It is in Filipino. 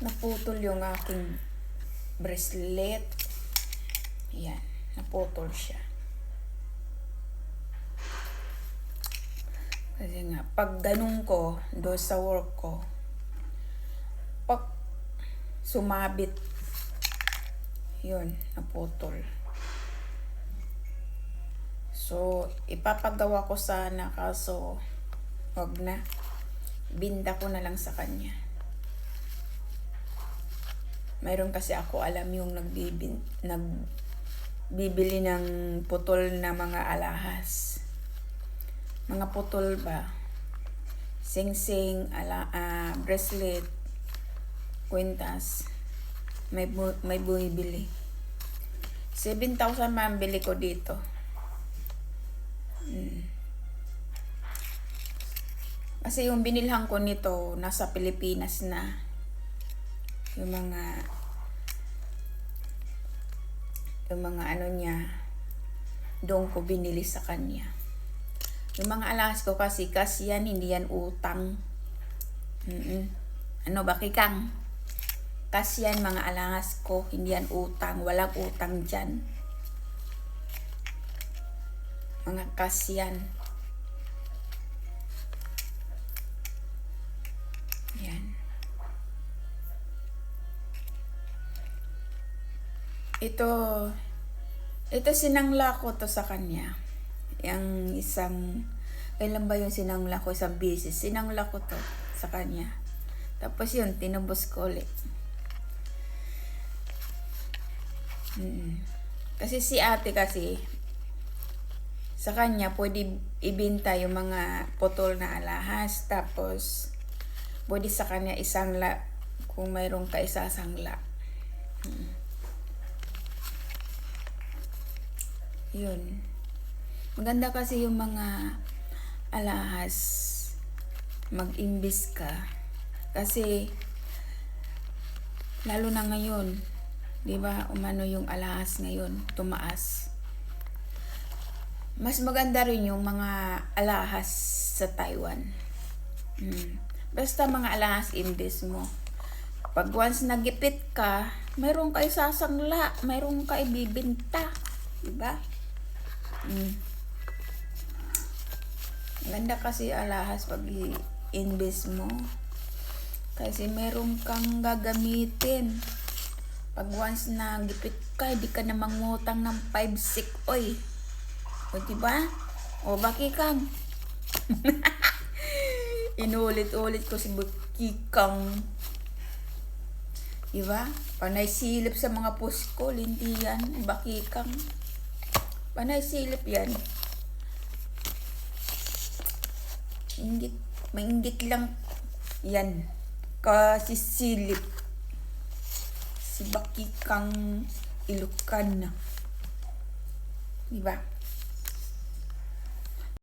naputol yung aking bracelet. Yan, naputol siya. Kasi nga, pag ganun ko, doon sa work ko, pag sumabit, yun, naputol. So, ipapagawa ko sana, kaso, wag na. Binda ko na lang sa kanya. Mayroon kasi ako alam yung nagbibili ng putol na mga alahas. Mga putol ba? Sing-sing, bracelet, kwintas. May bumibili. 7,000 mambili ko dito. Kasi yung binilhan ko nito, nasa Pilipinas na. Yung mga ano niya, doon ko binili sa kanya. Yung mga alahas ko kasi yan, hindi yan utang. Ano ba, Kikang? Kasi yan, mga alahas ko, hindi yan utang. Walang utang dyan. Mga kasyan. Yan. Ito sinangla ko to sa kanya. Yung isang, kailan ba yung sinangla ko? Isang beses. Sinangla ko to sa kanya. Tapos yun, tinubos ko ulit. Kasi si ate kasi, sa kanya, pwede ibinta yung mga putol na alahas. Tapos, pwede sa kanya isangla kung mayroong ka isasangla. Yun. Maganda kasi yung mga alahas. Mag-imbis ka. Kasi, lalo na ngayon, di ba, umano yung alahas ngayon, tumaas. Mas maganda rin yung mga alahas sa Taiwan. Basta mga alahas imbis mo. Pag once nagipit ka, mayroon kayo sasangla, mayroon kayo bibinta. Diba? Ganda kasi alahas pag i-invest mo. Kasi meron kang gagamitin. Pag once na gipit ka, di ka na mangutang ng 5-6 oy. O diba? O baki kang. Inulit-ulit ko si Bakikang. Diba? Panay silip sa mga post ko, hindi yan. Bakikang. Panay silip yan. Mainggit lang yan. Kasi silip. Si Bakikang Ilocana. Diba?